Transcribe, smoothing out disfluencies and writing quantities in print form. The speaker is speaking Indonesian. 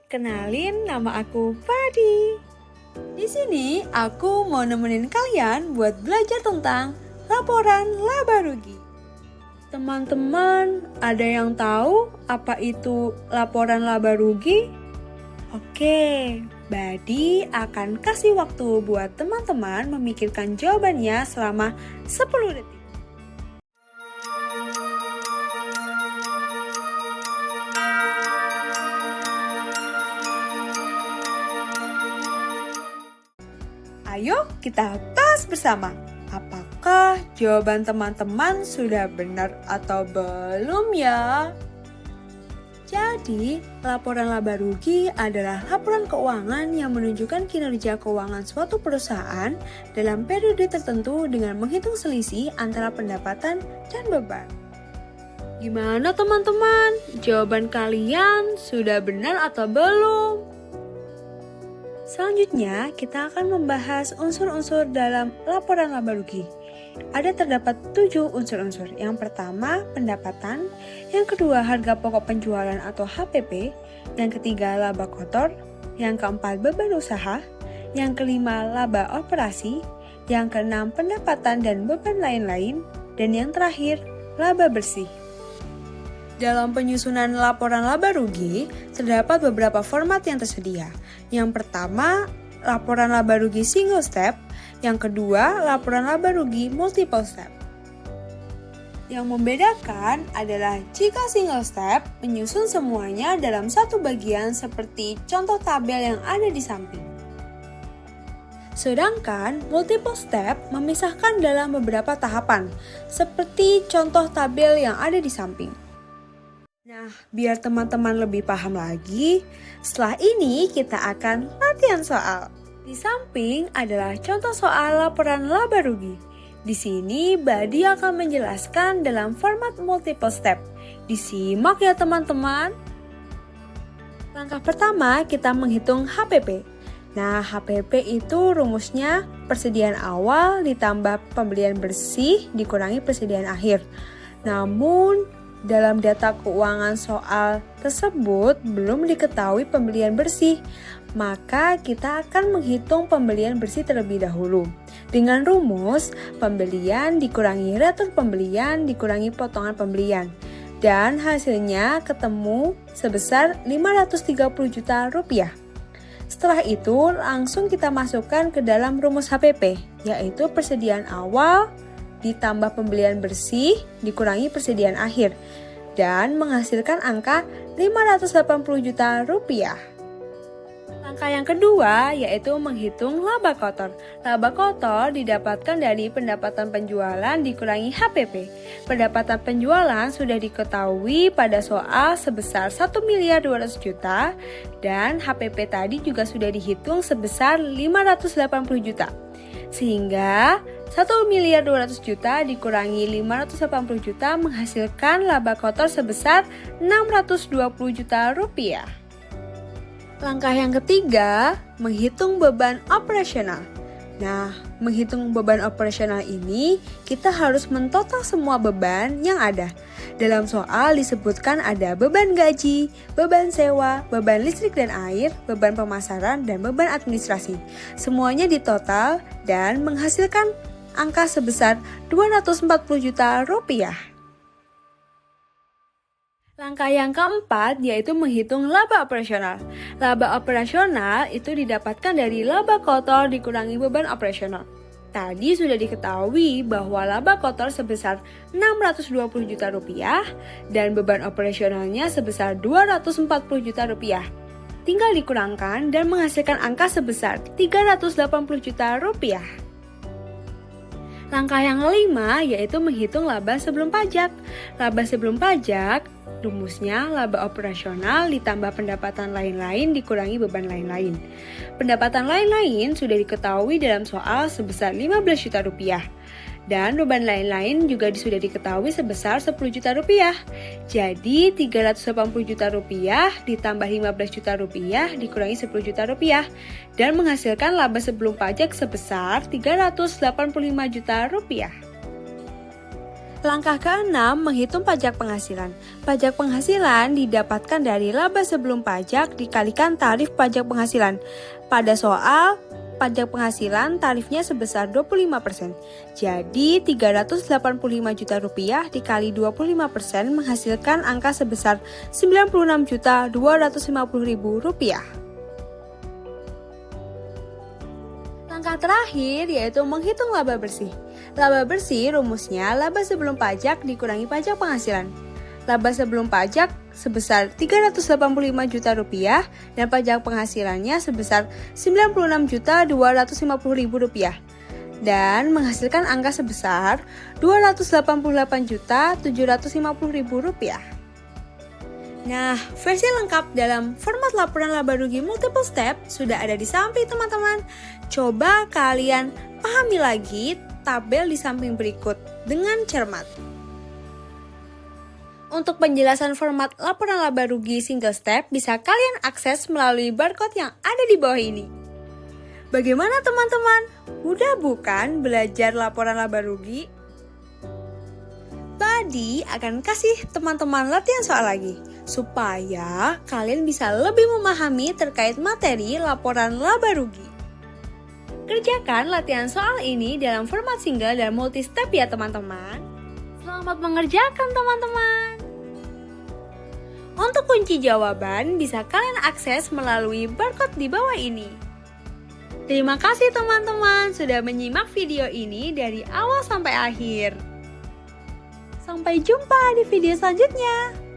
kenalin nama aku Padi. Di sini aku mau nemenin kalian buat belajar tentang laporan laba rugi. Teman-teman, ada yang tahu apa itu laporan laba rugi? Oke, Badi akan kasih waktu buat teman-teman memikirkan jawabannya selama 10 detik. Ayo kita bahas bersama. Apakah jawaban teman-teman sudah benar atau belum ya? Jadi, laporan laba rugi adalah laporan keuangan yang menunjukkan kinerja keuangan suatu perusahaan dalam periode tertentu dengan menghitung selisih antara pendapatan dan beban. Gimana teman-teman? Jawaban kalian sudah benar atau belum? Selanjutnya, kita akan membahas unsur-unsur dalam laporan laba rugi. Ada terdapat 7 unsur-unsur. Yang pertama, pendapatan. Yang kedua, harga pokok penjualan atau HPP. Yang ketiga, laba kotor. Yang keempat, beban usaha. Yang kelima, laba operasi. Yang keenam, pendapatan dan beban lain-lain. Dan yang terakhir, laba bersih. Dalam penyusunan laporan laba rugi, terdapat beberapa format yang tersedia. Yang pertama, laporan laba rugi single step. Yang kedua, laporan laba rugi multiple step. Yang membedakan adalah jika single step menyusun semuanya dalam satu bagian seperti contoh tabel yang ada di samping. Sedangkan multiple step memisahkan dalam beberapa tahapan, seperti contoh tabel yang ada di samping. Nah, biar teman-teman lebih paham lagi, setelah ini kita akan latihan soal. Di samping adalah contoh soal laporan laba rugi. Di sini, Badi akan menjelaskan dalam format multiple step. Disimak ya teman-teman. Langkah pertama, kita menghitung HPP. Nah, HPP itu rumusnya persediaan awal ditambah pembelian bersih dikurangi persediaan akhir. Namun, dalam data keuangan soal tersebut belum diketahui pembelian bersih, maka kita akan menghitung pembelian bersih terlebih dahulu. Dengan rumus, pembelian dikurangi retur pembelian dikurangi potongan pembelian. Dan hasilnya ketemu sebesar 530 juta rupiah. Setelah itu, langsung kita masukkan ke dalam rumus HPP, yaitu persediaan awal ditambah pembelian bersih dikurangi persediaan akhir dan menghasilkan angka 580 juta rupiah. Langkah yang kedua yaitu menghitung laba kotor. Laba kotor didapatkan dari pendapatan penjualan dikurangi HPP. Pendapatan penjualan sudah diketahui pada soal sebesar 1.200.000.000 dan HPP tadi juga sudah dihitung sebesar 580 juta. Sehingga 1.200.000.000 dikurangi 580 juta menghasilkan laba kotor sebesar 620 juta rupiah. Langkah yang ketiga, menghitung beban operasional. Nah, menghitung beban operasional ini, kita harus mentotal semua beban yang ada. Dalam soal disebutkan ada beban gaji, beban sewa, beban listrik dan air, beban pemasaran, dan beban administrasi. Semuanya ditotal dan menghasilkan angka sebesar 240 juta rupiah. Langkah yang keempat yaitu menghitung laba operasional. Laba operasional itu didapatkan dari laba kotor dikurangi beban operasional. Tadi sudah diketahui bahwa laba kotor sebesar 620 juta rupiah dan beban operasionalnya sebesar 240 juta rupiah. Tinggal dikurangkan dan menghasilkan angka sebesar 380 juta rupiah. Langkah yang kelima yaitu menghitung laba sebelum pajak. Laba sebelum pajak, rumusnya laba operasional ditambah pendapatan lain-lain dikurangi beban lain-lain. Pendapatan lain-lain sudah diketahui dalam soal sebesar 15 juta rupiah. Dan beban lain-lain juga sudah diketahui sebesar 10 juta rupiah. Jadi 380 juta rupiah ditambah 15 juta rupiah dikurangi 10 juta rupiah. Dan menghasilkan laba sebelum pajak sebesar 385 juta rupiah. Langkah keenam, menghitung pajak penghasilan. Pajak penghasilan didapatkan dari laba sebelum pajak dikalikan tarif pajak penghasilan. Pada soal pajak penghasilan tarifnya sebesar 25%. Jadi 385 juta rupiah dikali 25% menghasilkan angka sebesar 96.250.000 rupiah. Langkah terakhir yaitu menghitung laba bersih. Laba bersih rumusnya laba sebelum pajak dikurangi pajak penghasilan. Laba sebelum pajak sebesar 385 juta rupiah dan pajak penghasilannya sebesar 96.250.000 rupiah dan menghasilkan angka sebesar 288.750.000 rupiah. Nah, versi lengkap dalam format laporan laba rugi multiple step sudah ada di samping teman-teman. Coba kalian pahami lagi tabel di samping berikut dengan cermat. Untuk penjelasan format laporan laba rugi single step bisa kalian akses melalui barcode yang ada di bawah ini. Bagaimana teman-teman? Mudah bukan belajar laporan laba rugi? Tadi akan kasih teman-teman latihan soal lagi, supaya kalian bisa lebih memahami terkait materi laporan laba rugi. Kerjakan latihan soal ini dalam format single dan multi step ya teman-teman. Selamat mengerjakan teman-teman. Untuk kunci jawaban bisa kalian akses melalui barcode di bawah ini. Terima kasih teman-teman sudah menyimak video ini dari awal sampai akhir. Sampai jumpa di video selanjutnya.